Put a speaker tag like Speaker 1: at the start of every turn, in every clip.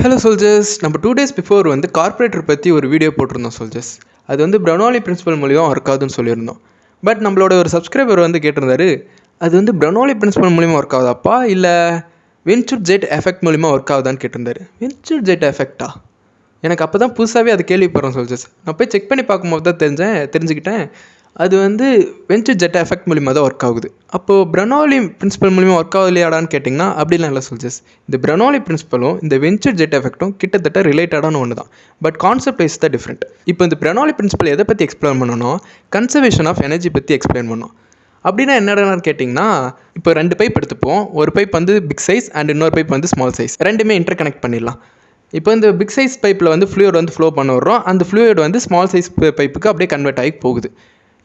Speaker 1: Hello soldiers, நம்ம 2 days before வந்து carburettor பற்றி ஒரு வீடியோ போட்டிருந்தோம் சோல்ஜர்ஸ். அது வந்து பெர்னோலி பிரின்சிபல் மூலியம் ஒர்க் ஆகுதுன்னு சொல்லியிருந்தோம். பட் நம்மளோட ஒரு சப்ஸ்கிரைபர் வந்து கேட்டிருந்தாரு, அது வந்து பெர்னோலி பிரின்சிபல் மூலிமா ஒர்க் ஆகுதாப்பா இல்லை வென்ச்சூர் ஜெட் எஃபெக்ட் மூலிமா ஒர்க் ஆகுதான்னு கேட்டிருந்தாரு. வென்ச்சூர் ஜெட் எஃபெக்டா? எனக்கு அப்போ தான் புதுசாகவே அது கேள்விப்படுறோம் சோல்ஜர்ஸ். நான் போய் செக் பண்ணி பார்க்கும்போது தான் தெரிஞ்சுக்கிட்டேன் அது வந்து வென்ச்சூர் ஜெட் எஃபெக்ட் மூலிமா தான் ஒர்க் ஆகுது. அப்போது பெர்னோலி பிரின்சிபல் மூலிமா ஒர்க் ஆகலையாடான்னு கேட்டிங்கன்னா அப்படிலாம் இல்லை சோல்ஜர்ஸ். இந்த பெர்னோலி பிரின்சிபலும் இந்த வென்ச்சூர் ஜெட் எஃபெக்ட்டும் கிட்டத்தட்ட ரிலேட்டடான ஒன்று தான். பட் கான்செப்ட் வைஸ் தான் டிஃப்ரெண்ட். இப்போ இந்த பெர்னோலி பிரின்சிபல் எதை பற்றி எக்ஸ்பிளைன் பண்ணணும், கன்சர்வேஷன் ஆஃப் எனர்ஜி பற்றி எக்ஸ்பிளைன் பண்ணோம். அப்படின்னா என்னடான்னு கேட்டிங்கன்னா, இப்போ 2 பைப் எடுத்துப்போம். ஒரு பைப் வந்து பிக் சைஸ் அண்ட் இன்னொரு பைப் வந்து ஸ்மால் சைஸ். ரெண்டுமே இன்டர் கனெக்ட் பண்ணிடலாம். இப்போ இந்த பிக் சைஸ் பைப்பில் வந்து ஃப்ளூயிட் வந்து ஃப்ளோ பண்ண வர்றோம். அந்த ஃப்ளூயிட் வந்து ஸ்மால் சைஸ் பைப்புக்கு அப்படியே கன்வெர்ட் ஆகி போகுது.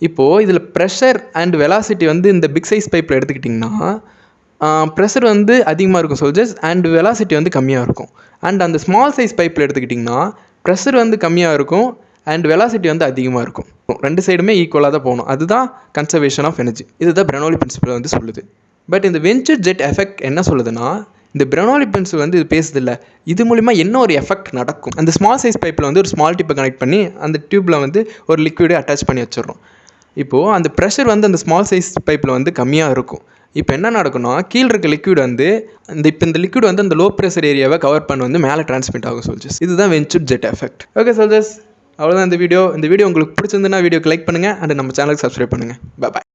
Speaker 1: இப்போது இதில் ப்ரெஷர் அண்ட் வெலாசிட்டி வந்து இந்த பிக் சைஸ் பைப்பில் எடுத்துக்கிட்டிங்கன்னா ப்ரெஷர் வந்து அதிகமாக இருக்கும் சோல்ஜர்ஸ் அண்ட் வெலாசிட்டி வந்து கம்மியாக இருக்கும். அண்ட் அந்த ஸ்மால் சைஸ் பைப்பில் எடுத்துக்கிட்டிங்கன்னா ப்ரெஷர் வந்து கம்மியாக இருக்கும் அண்ட் வெலாசிட்டி வந்து அதிகமாக இருக்கும். 2 சைடுமே ஈக்குவலாக தான் போகணும். அதுதான் கன்சர்வேஷன் ஆஃப் எனர்ஜி. இதுதான் பெர்னோலி பிரின்சிபல் வந்து சொல்லுது. பட் இந்த வென்ச்சூர் ஜெட் எஃபெக்ட் என்ன சொல்லுதுன்னா, இந்த பெர்னோலி பிரின்சிபல் வந்து இது பேசுதில்லை, இது மூலிமா என்ன ஒரு எஃபெக்ட் நடக்கும். அந்த ஸ்மால் சைஸ் பைப்பில் வந்து ஒரு ஸ்மால் டியூப்பை கனெக்ட் பண்ணி அந்த டியூப்பில் வந்து ஒரு லிக்விடை அட்டாச் பண்ணி வச்சிடறோம். இப்போது அந்த ப்ரெஷர் வந்து அந்த ஸ்மால் சைஸ் பைப்பில் வந்து கம்மியாக இருக்கும். இப்போ என்ன நடக்கும்னா, கீழே இருக்க லிக்விட் வந்து இந்த லிக்விட் வந்து அந்த லோ ப்ரெஷர் ஏரியாவை கவர் பண்ண வந்து மேலே டிரான்ஸ்மிட் ஆகும் சோல்ஜர்ஸ். இதுதான் வென்ச்சூர் ஜெட் எஃபெக்ட். ஓகே சோல்ஜர்ஸ், அவ்வளோதான் இந்த வீடியோ உங்களுக்கு பிடிச்சிருந்துன்னா வீடியோக்கு லைக் பண்ணுங்கள் அண்ட் நம்ம சேனலுக்கு சப்ஸ்கிரைப் பண்ணுங்கள். பாய்.